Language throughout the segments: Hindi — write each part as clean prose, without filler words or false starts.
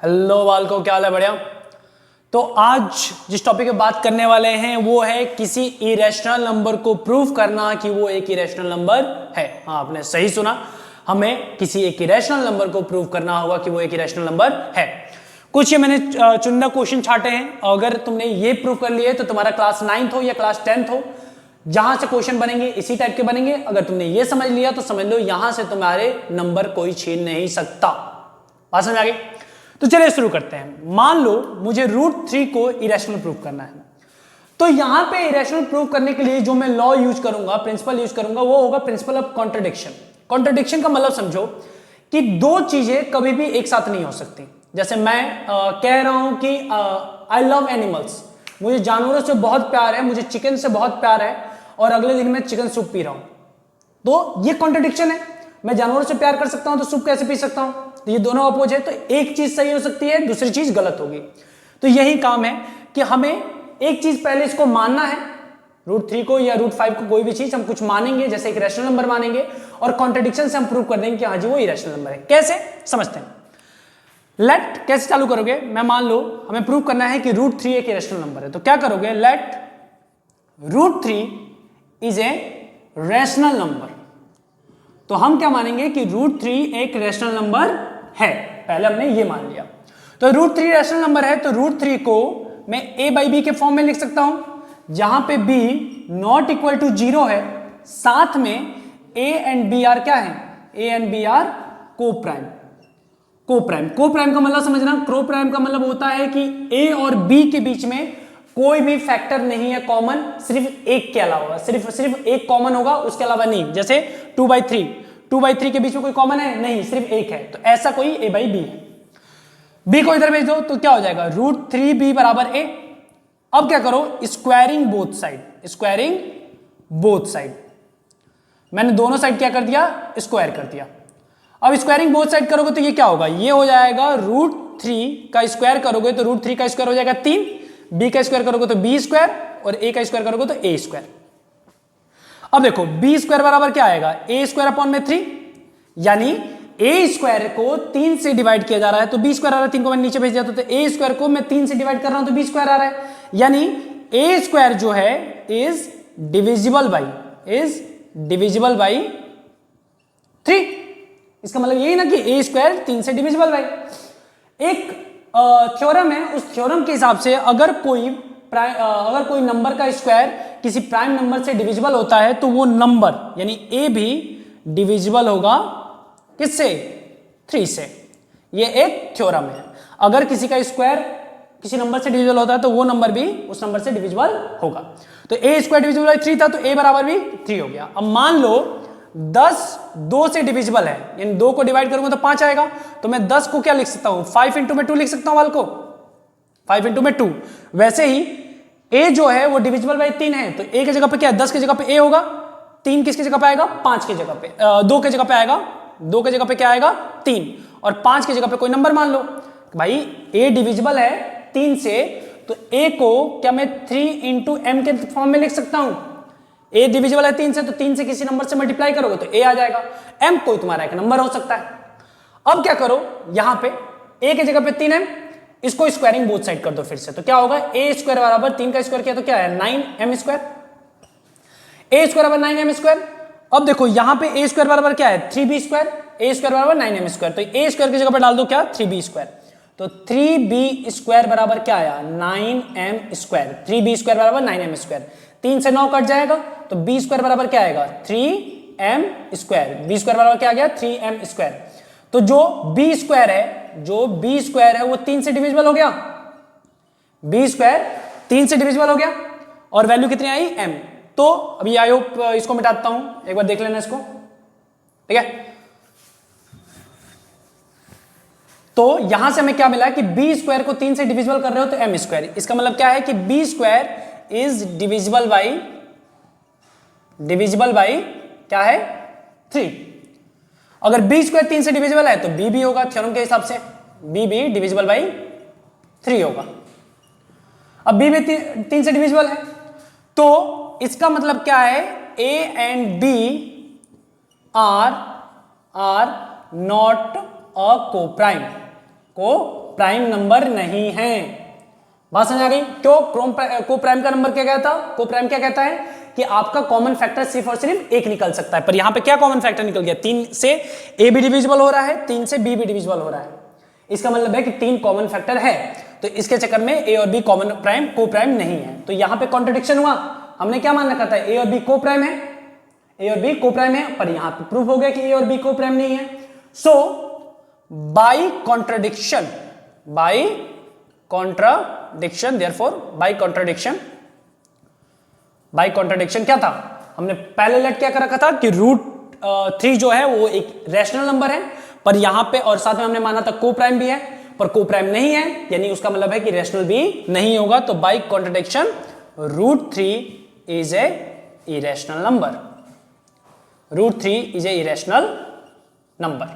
हेलो बालको, क्या हाल है? बढ़िया। तो आज जिस टॉपिक पे बात करने वाले हैं वो है किसी इरेशनल नंबर को प्रूव करना कि वो एक इरेशनल नंबर है। हाँ, आपने सही सुना, हमें किसी एक इरेशनल नंबर को प्रूव करना होगा कि वो एक इरेशनल नंबर है। कुछ ये मैंने चुनिंदा क्वेश्चन छाटे हैं। अगर तुमने ये प्रूव कर लिए तो तुम्हारा क्लास 9th हो या क्लास 10th हो, जहां से क्वेश्चन बनेंगे इसी टाइप के बनेंगे। अगर तुमने ये समझ लिया तो समझ लो यहां से तुम्हारे नंबर कोई छीन नहीं सकता। बात समझ आ गई? तो चलिए शुरू करते हैं। मान लो मुझे √3 को इरेशनल प्रूव करना है, तो यहां पे इरेशनल प्रूव करने के लिए जो मैं लॉ यूज करूंगा, प्रिंसिपल यूज करूंगा, वो होगा प्रिंसिपल ऑफ कॉन्ट्रडिक्शन। कॉन्ट्रडिक्शन का मतलब समझो कि दो चीजें कभी भी एक साथ नहीं हो सकती। जैसे मैं कह रहा हूं कि आई लव एनिमल्स, मुझे जानवरों से बहुत प्यार है, मुझे चिकन से बहुत प्यार है, और अगले दिन मैं चिकन सूप पी रहा हूं, तो ये कॉन्ट्रडिक्शन है। मैं जानवरों से प्यार कर सकता हूं तो सूप कैसे पी सकता हूं? तो ये दोनों अपोज है, तो एक चीज सही हो सकती है, दूसरी चीज गलत होगी। तो यही काम है कि हमें एक चीज पहले इसको मानना है, √3 को या √5 को, कोई भी चीज हम कुछ मानेंगे, जैसे एक रैशनल नंबर मानेंगे, और कॉन्ट्रडिक्शन से हम प्रूव कर देंगे कि हाँ जी वो इरेशनल नंबर है। कैसे समझते हैं? लेट कैसे चालू करोगे? मैं मान लो हमें प्रूव करना है कि √3 एक इरेशनल नंबर है, तो क्या करोगे? Let √3 is a rational number. तो हम क्या मानेंगे कि √3 एक रैशनल नंबर है। पहले हमने ये मान लिया। तो √3 रैशनल नंबर है, तो √3 को मैं a/b के फॉर्म में लिख सकता हूं, जहां पे b नॉट इक्वल टू 0 है, साथ में a एंड b आर क्या है? a एंड b आर को प्राइम। को प्राइम का मतलब समझना, को प्राइम का मतलब होता है कि a और b के बीच में कोई भी फैक्टर नहीं है कॉमन, सिर्फ एक के अलावा, सिर्फ एक कॉमन होगा, उसके अलावा नहीं। जैसे 2/3 के बीच में कोई कॉमन है? नहीं, सिर्फ एक है। तो ऐसा कोई a/b है। b को इधर भेज दो तो क्या हो जाएगा? √3b बराबर a। अब क्या करो? Squaring both side. मैंने दोनों साइड क्या कर दिया? स्क्वायर कर दिया। अब स्क्वायरिंग बोथ साइड करोगे तो ये क्या होगा? ये हो जाएगा √3 का स्क्वायर करोगे तो √3 का स्क्वायर हो जाएगा 3, b का स्क्वायर करोगे तो b स्क्वायर, और a का स्क्वायर करोगे तो a स्क्वायर। अब देखो b स्क्वायर बराबर क्या आएगा? a स्क्वायर अपॉन में 3, यानी a स्क्वायर को 3 से डिवाइड किया जा रहा है, तो b स्क्वायर आ रहा है। 3 को मैंने नीचे भेज दिया, तो a स्क्वायर को मैं 3 से डिवाइड कर रहा हूं तो b स्क्वायर आ रहा है, यानी a स्क्वायर जो है इज डिविजिबल बाई 3। इसका मतलब यही ना कि a स्क्वायर 3 से डिविजिबल बाई। एक थ्योरम है, उस थ्योरम के हिसाब से अगर कोई नंबर का स्क्वायर किसी प्राइम नंबर से डिविजिबल होता है तो वो नंबर यानी a भी डिविजिबल होगा किससे? 3 से। ये एक थ्योरम है। अगर किसी का स्क्वायर किसी नंबर से डिविजिबल होता है तो वो नंबर भी उस नंबर से डिविजिबल होगा। तो a स्क्वायर डिविजिबल बाई 3 था, तो a बराबर भी 3 हो गया। अब मान लो 10 2 से डिविजिबल है, यानी 2 को डिवाइड करूंगा तो 5 आएगा, तो मैं 10 को क्या लिख सकता हूं? 5 इंटू में 2 लिख सकता हूं वाल को, 5 इंटू में 2। वैसे ही a जो है वो डिविजिबल बाई 3 है, तो a की जगह पे क्या है? 10 की जगह पे a होगा, 3 किसकी जगह पे आएगा? 5 की जगह पे, 2 की जगह पे आएगा, 2 की जगह पे क्या आएगा? 3, और 5 की जगह पे कोई नंबर मान लो। भाई a डिविजिबल है 3 से, तो a को क्या मैं 3 इंटू m के फॉर्म में लिख सकता हूं? a डिविजिबल है 3 से, तो 3 से किसी नंबर से मल्टीप्लाई करोगे तो a आ जाएगा। m कोई तुम्हारा एक नंबर हो सकता है। अब क्या करो? यहां पे a की जगह पे 3m, इसको स्क्वायरिंग बोथ साइड कर दो फिर से, तो क्या होगा? a स्क्वायर बराबर 3 का स्क्वायर किया तो क्या है? 9m square. a स्क्वायर बराबर 9m स्क्वायर। अब देखो यहां पे a स्क्वायर बराबर क्या है? 3b square. a स्क्वायर बराबर 9m स्क्वायर, तो a स्क्वायर की जगह पे डाल दो क्या? 3b square. तो 3b स्क्वायर बराबर क्या आया? 9m square. 3b स्क्वायर बराबर 9m स्क्वायर। 3 से 9 कट जाएगा, तो b स्क्वायर बराबर क्या आएगा? 3m square. b स्क्वायर बराबर क्या आ गया? 3m square. तो जो b स्क्वायर है वो 3 से डिविजिबल हो गया, b स्क्वायर 3 से डिविजिबल हो गया, और वैल्यू कितनी आई? m। तो अभी आई होप इसको मिटाता हूं, एक बार देख लेना इसको, ठीक है? तो यहां से हमें क्या मिला कि b स्क्वायर को 3 से डिविजिबल कर रहे हो तो m स्क्वायर। इसका मतलब क्या है कि b square is divisible by क्या है? 3। अगर b स्क्वायर 3 से डिविजिबल है तो b भी होगा, थ्योरम के हिसाब से b भी डिविजिबल बाई 3 होगा। अब b भी 3 से डिविजिबल है, तो इसका मतलब क्या है? a and b are not a coprime prime number नहीं है। बात समझ आ गई? क्यों? को प्राइम का नंबर क्या कहता? को प्राइम क्या कहता है कि आपका कॉमन फैक्टर सिर्फ और सिर्फ एक निकल सकता है, पर यहां पे क्या कॉमन फैक्टर निकल गया? 3 से ए भी डिविजिबल हो रहा है, 3 से बी भी डिविजिबल हो रहा है। इसका मतलब है कि 3 कॉमन फैक्टर है, तो इसके चक्कर में ए और बी कॉमन प्राइम को प्राइम नहीं है। तो यहां पे कॉन्ट्रडिक्शन हुआ। हमने क्या मान रखा था? ए और बी को प्राइम है, ए और बी को प्राइम है, पर यहां पे प्रूफ हो गया कि ए और बी को प्राइम नहीं है। So by contradiction, therefore by contradiction क्या था? हमने पहले लेट क्या कर रखा था कि √3 जो है वो एक रैशनल नंबर है, पर यहां पे और साथ में हमने माना था को प्राइम भी है, पर को प्राइम नहीं है, यानी उसका मतलब है कि रैशनल भी नहीं होगा। तो by contradiction √3 is a irrational number. √3 is a irrational number.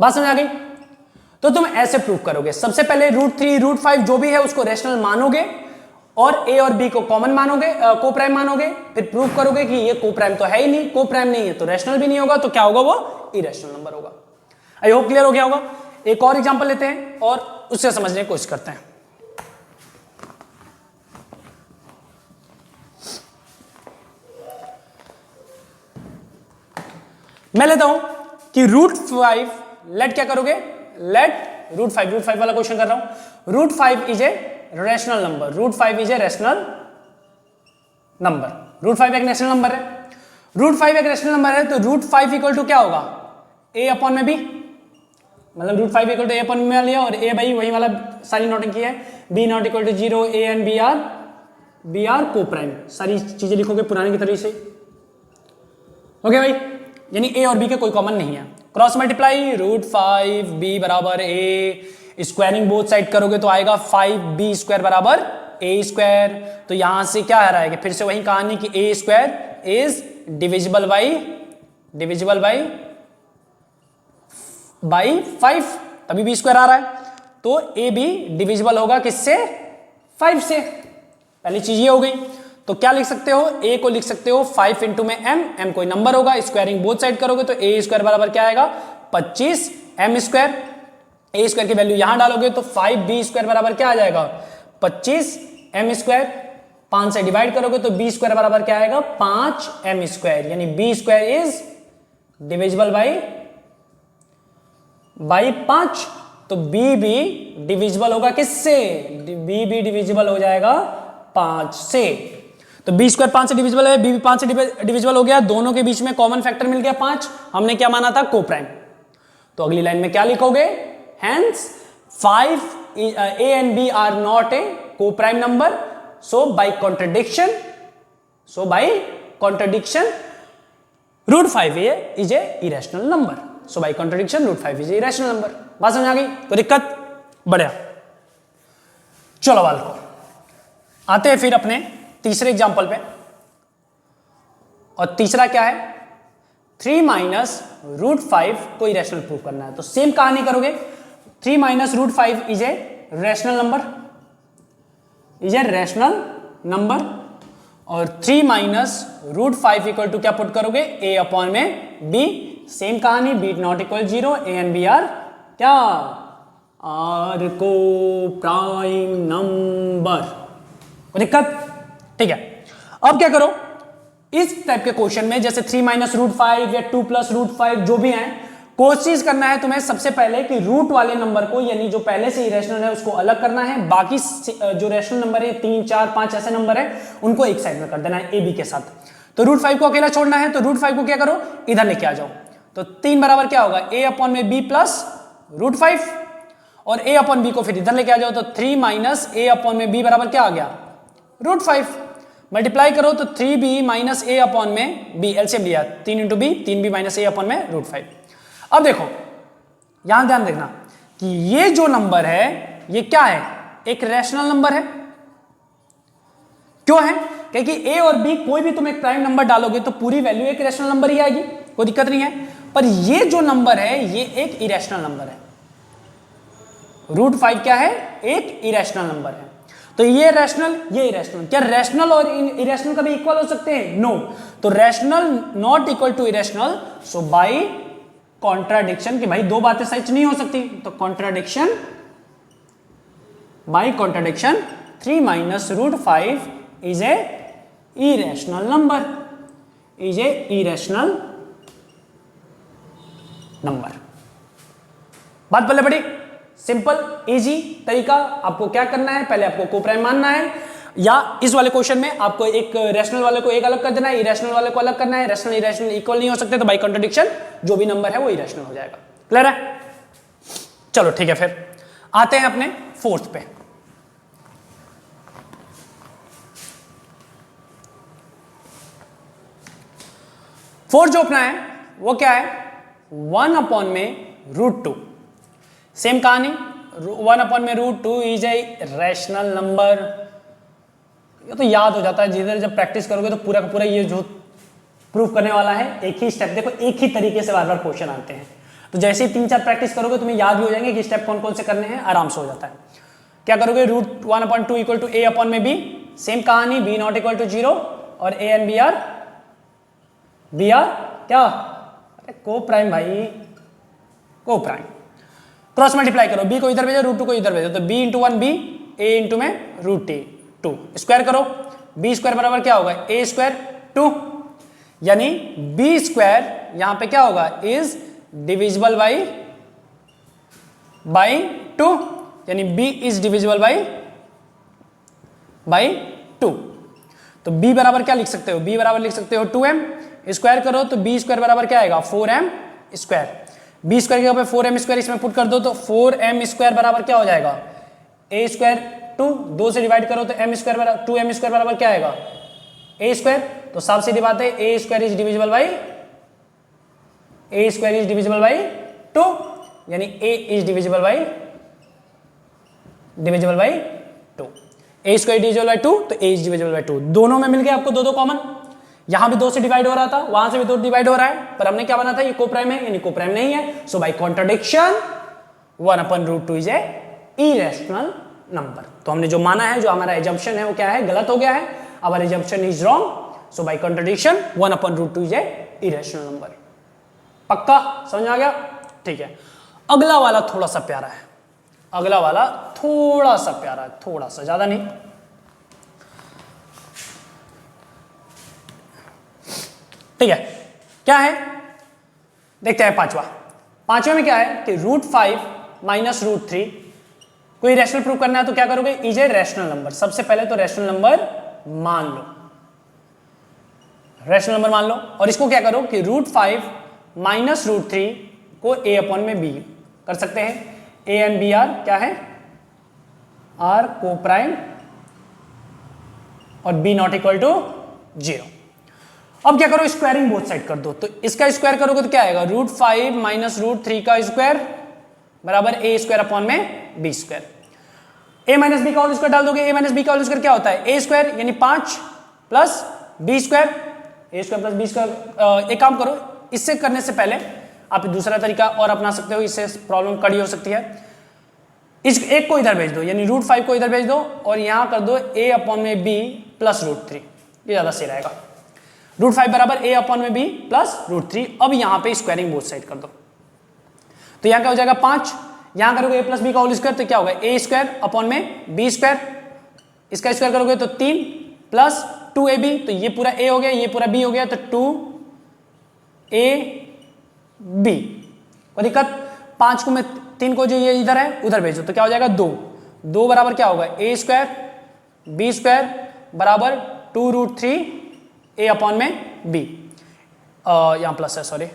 बात समझ आ गई? तो तुम ऐसे प्रूव करोगे, सबसे पहले √3 √5 जो भी है उसको रैशनल मानोगे और ए और बी को कॉमन मानोगे, को प्राइम मानोगे, फिर प्रूव करोगे कि ये को प्राइम तो है ही नहीं, को प्राइम नहीं है तो रैशनल भी नहीं होगा, तो क्या होगा? वो इरेशनल नंबर होगा। आई होप क्लियर हो गया होगा। एक और एग्जांपल लेते हैं और उससे समझने की कोशिश करते हैं। मैं लेता हूं कि √5 लेट क्या करोगे? लेट √5 वाला क्वेश्चन कर रहा हूं। √5 is a rational number. √5 is a rational number. √5 एक रैशनल नंबर है। √5 एक रैशनल नंबर है, तो √5 इक्वल टू क्या होगा? a अपॉन में b। मतलब √5 इक्वल टू a अपॉन में लिया और a भाई वही वाला सारी नोटिंग की है, b not equal to 0, a and b are coprime. सारी चीजें लिखोगे पुराने की तरह से। ओके भाई, यानी a और b के कोई कॉमन नहीं है। क्रॉस मल्टीप्लाई √5 b बराबर a, स्क्वायरिंग बोथ साइड करोगे तो आएगा 5b स्क्वायर बराबर a स्क्वायर। तो यहां से क्या आ रहा है कि फिर से वही कहानी कि a square is divisible by 5, तभी b स्क्वायर आ रहा है। तो a भी डिविजिबल होगा किससे? 5 से। पहली चीज ये हो गई। तो क्या लिख सकते हो? a को लिख सकते हो 5 इंटू में m कोई नंबर होगा, स्क्वायरिंग बोथ साइड करोगे तो a स्क्वायर बराबर क्या आएगा? 25 m स्क्वायर। a स्क्वायर की वैल्यू यहां डालोगे तो 5b स्क्वायर बराबर क्या आ जाएगा? 25 m स्क्वायर। 5 से डिवाइड करोगे तो b स्क्वायर बराबर क्या आएगा? 5 m स्क्वायर, यानी b square is divisible by 5। तो b भी डिविजिबल होगा किससे? b भी डिविजिबल हो जाएगा 5 से। तो b स्क्वायर 5 से डिविजिबल है, b भी 5 से डिविजिबल हो गया, दोनों के बीच में कॉमन फैक्टर मिल गया 5। हमने क्या माना था? को प्राइम। तो अगली लाइन में क्या लिखोगे? Hence 5 a and b are not a co-prime number. So by contradiction, √5 is a irrational number. So by contradiction √5 is a irrational number. बात समझ आ गई? तो दिक्कत बढ़िया। चलो वाल को आते हैं फिर अपने तीसरे एग्जांपल पे। और तीसरा क्या है? 3 माइनस √5 को इरेशनल प्रूव करना है। तो सेम कहानी करोगे। 3 minus √5 is a rational number, और 3 माइनस √5 इक्वल टू क्या पुट करोगे? a अपॉन में b। सेम कहानी, b not equal 0, a and b are क्या? Are coprime number. कोई दिक्कत? ठीक है। अब क्या करो? इस टाइप के क्वेश्चन में जैसे 3 माइनस √5 या 2 प्लस √5 जो भी है, कोशिश करना है तुम्हें सबसे पहले कि रूट वाले नंबर को, यानी जो पहले से इरेशनल है उसको अलग करना है। बाकी जो रैशनल नंबर है 3, 4, 5 ऐसे नंबर है उनको एक साइड में कर देना है ab के साथ। तो √5 को अकेला छोड़ना है, तो √5 को क्या करो? इधर लेके आ जाओ। तो 3 बराबर क्या होगा? a अपॉन में b प्लस √5, और a अपॉन b को फिर इधर लेके आ जाओ। तो 3 माइनस a अपॉन में b बराबर क्या आ गया? √5। मल्टीप्लाई करो तो 3b माइनस a अपॉन में b, एलसीएम लिया 3 into b, 3b minus a upon में √5। अब देखो यहां ध्यान देखना कि ये जो नंबर है ये क्या है? एक रैशनल नंबर है। क्यों है? क्योंकि a और b कोई भी तुम एक प्राइम नंबर डालोगे तो पूरी वैल्यू एक रैशनल नंबर ही आएगी, कोई दिक्कत नहीं है। पर ये जो नंबर है ये एक इरेशनल नंबर है। √5 क्या है? एक इरेशनल नंबर है। तो ये रैशनल, ये इरेशनल। क्या रैशनल और इरेशनल कभी इक्वल हो सकते हैं? नो। तो rational not equal to irrational. So by contradiction कि भाई दो बातें सच नहीं हो सकती, तो contradiction by contradiction 3 minus root 5 is a irrational number, is a irrational number. बात पहले बड़ी सिंपल इजी तरीका, आपको क्या करना है, पहले आपको कोप्राइम मानना है, या इस वाले क्वेश्चन में आपको एक रेशनल वाले को एक अलग कर देना है, इरेशनल वाले को अलग करना है। रेशनल इरेशनल इक्वल नहीं हो सकते, तो बाय कॉन्ट्रडिक्शन जो भी नंबर है वो इरेशनल हो जाएगा। क्लियर है? चलो ठीक है, फिर आते हैं अपने फोर्थ पे। फोर्थ जो अपना है वो क्या है, 1 अपॉन में रूट 2। सेम कहानी, 1 अपॉन में root 2 is a rational number. ये तो याद हो जाता है, जिधर जब प्रैक्टिस करोगे तो पूरा का पूरा ये जो प्रूफ करने वाला है एक ही स्टेप, देखो एक ही तरीके से बार बार क्वेश्चन आते हैं, तो जैसे ही 3-4 प्रैक्टिस करोगे तुम्हें याद भी हो जाएंगे कि स्टेप कौन कौन से करने हैं, आराम से हो जाता है। क्या करोगे, root 1 upon 2 equal to a upon में बी, सेम कहानी, बी नॉट इक्वल टू 0 और ए एंड बी आर क्या, अरे को प्राइम भाई, को प्राइम। क्रॉस मल्टीप्लाई करो, बी को इधर भेजो, रूट 2 को इधर भेजो, तो बी इंटू 1 बी, ए इंटू में रूट 2, स्क्वायर करो, बी स्क्वायर बराबर क्या होगा, ए स्क्वायर 2, यानी बी स्क्वायर यहां पे क्या होगा, इज डिविजिबल बाई 2, यानी बी इज डिविजिबल बाई 2। तो बी बराबर क्या लिख सकते हो, बी बराबर लिख सकते हो 2m, स्क्वायर करो तो बी स्क्वायर बराबर क्या आएगा, 4m स्क्वायर। बी स्क्वायर के ऊपर 4m स्क्वायर इसमें पुट कर दो, तो 4m स्क्वायर बराबर क्या हो जाएगा, ए स्क्वायर 2 से डिवाइड करो तो m स्क्वायर बराबर 2m स्क्वायर बराबर क्या आएगा, ए स्क्वायर। तो साफ सीधी बात है, A square is divisible by 2, यानी A is divisible by 2, A square divisible by 2, तो ए इज डिविजिबल बाई 2। दोनों में मिल गया आपको 2 कॉमन, यहां भी 2 से डिवाइड हो रहा था, वहां से भी 2 डिवाइड हो रहा है, पर हमने क्या बना था, ये कोप्राइम है, यानी कोप्राइम नहीं है। So by contradiction 1 upon root 2 is a irrational number. तो हमने जो माना है, जो हमारा एजम्पशन है वो क्या है, गलत हो गया है, our assumption is wrong. So by contradiction 1 upon root 2 is a irrational number. पक्का समझ आ गया? ठीक है। अगला वाला थोड़ा सा प्यारा है, अगला वाला थोड़ा सा प्यारा है, थोड़ा सा, ज्यादा नहीं। ठीक है, क्या है देखते हैं। पांचवा में क्या है कि रूट 5 माइनस रूट 3 कोई रैशनल प्रूव करना है, तो क्या करोगे, इज ए रैशनल नंबर। सबसे पहले तो रैशनल नंबर मान लो, रैशनल नंबर मान लो, और इसको क्या करो कि रूट 5 माइनस रूट 3 को ए अपॉन में बी कर सकते हैं। ए एंड बी आर क्या है, आर को प्राइम, और बी नॉट इक्वल टू 0। अब क्या करो, स्क्वायरिंग बोथ साइड कर दो, तो इसका स्क्वायर करोगे तो क्या आएगा, रूट 5 माइनस रूट 3 का स्क्वायर बराबर ए स्क्वायर अपॉन में बी स्क्वायर। ए माइनस बी का होल स्क्वायर डाल दोगे, ए माइनस बी का होल स्क्वायर क्या होता है, ए स्क्वायर यानी 5 प्लस बी स्क्वायर, ए स्क्वायर प्लस बी स्क्वायर। एक काम करो, इससे करने से पहले आप दूसरा तरीका और अपना सकते हो, इससे प्रॉब्लम कड़ी हो सकती है। इस एक को इधर भेज दो, यानी रूट 5 को इधर भेज दो, और यहां कर दो ए अपॉन में बी प्लस रूट 3, ये ज्यादा सही रहेगा। रूट 5 बराबर ए अपॉन में बी प्लस रूट 3। अब यहां पे स्क्वायरिंग बोथ साइड कर दो, तो यहां क्या हो जाएगा 5, यहां करोगे ए प्लस बी का होल स्क्वायर, तो क्या होगा ए स्क्वायर अपॉन में बी स्क्वायर, इसका स्क्वायर करोगे तो 3 प्लस 2ab, तो ये पूरा a हो गया, ये पूरा b हो गया, तो 2ab। कोई दिक्कत? 5 को मैं 3 को जो ये इधर है उधर भेजो, तो क्या हो जाएगा 2 बराबर क्या होगा, a स्क्वायर b स्क्वायर बराबर 2 रूट 3 a अपॉन में b। यहां प्लस है, सॉरी,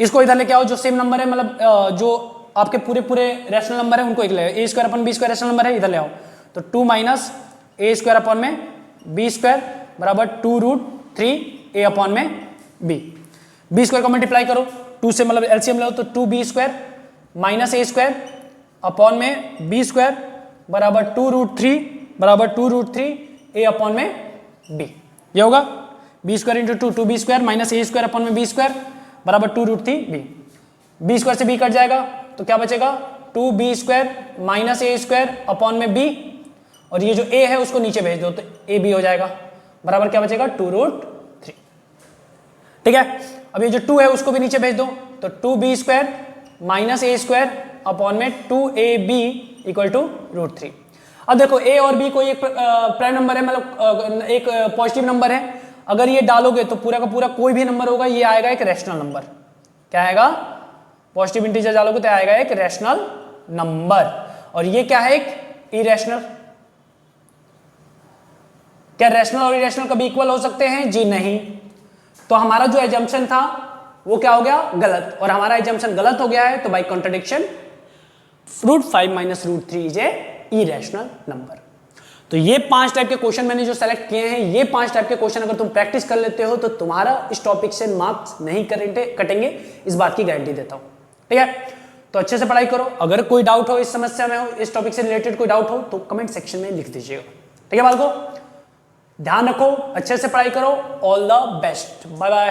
इसको इधर लेके आओ, जो सेम नंबर है, मतलब जो आपके पूरे रैशनल नंबर है उनको एक ले आओ, A square upon B square rational number है, इधर ले आओ, तो 2 माइनस ए स्क्वायर अपॉन में बी स्क्वायर बराबर 2 रूट 3 ए अपॉन में बी। बी स्क्वायर को मल्टीप्लाई करो, 2 से मतलब एलसीएम लो, तो 2b square minus A square upon में बी स्क्वायर बराबर 2 रूट 3 बराबर 2 रूट 3 ए अपॉन में बी। ये होगा B square into 2 B square minus A square upon में बी स्क्वायर बराबर 2 रूट 3 बी। बी स्क्वायर से बी कट जाएगा, तो क्या बचेगा 2b square minus A square upon में बी, और ये जो a है उसको नीचे भेज दो, तो ए बी हो जाएगा, बराबर क्या बचेगा 2 रूट 3। ठीक है, अब ये जो 2 है उसको भी नीचे भेज दो, तो 2b² minus A square upon में 2ab इक्वल टू √3। अब देखो a और b कोई एक प्राइम नंबर है, मतलब एक पॉजिटिव नंबर है। अगर ये डालोगे तो पूरा का पूरा कोई भी नंबर होगा ये आएगा एक रैशनल नंबर। क्या आएगा? पॉजिटिव इंटीजर डालोगे तो आएगा एक रैशनल नंबर। और ये क्या है? एक इरेशनल। क्या रैशनल और इरेशनल कभी इक्वल हो सकते हैं? जी नहीं। तो हमारा जो एजम्पशन था वो क्या हो गया? गलत। और हमारा एजम्पशन गलत हो गया है तो by contradiction √5 minus √3 is a irrational number. तो ये 5 टाइप के क्वेश्चन मैंने जो सेलेक्ट किए हैं, ये 5 टाइप के क्वेश्चन अगर तुम प्रैक्टिस कर लेते हो तो तुम्हारा इस टॉपिक से मार्क्स नहीं कटेंगे, इस बात की गारंटी देता हूं। ठीक है, तो अच्छे से पढ़ाई करो। अगर कोई डाउट हो इस समस्या में हो, इस टॉपिक से रिलेटेड कोई डाउट हो तो कमेंट सेक्शन में लिख दीजिएगा। ठीक है बालको, ध्यान रखो, अच्छे से पढ़ाई करो। All the best, bye bye.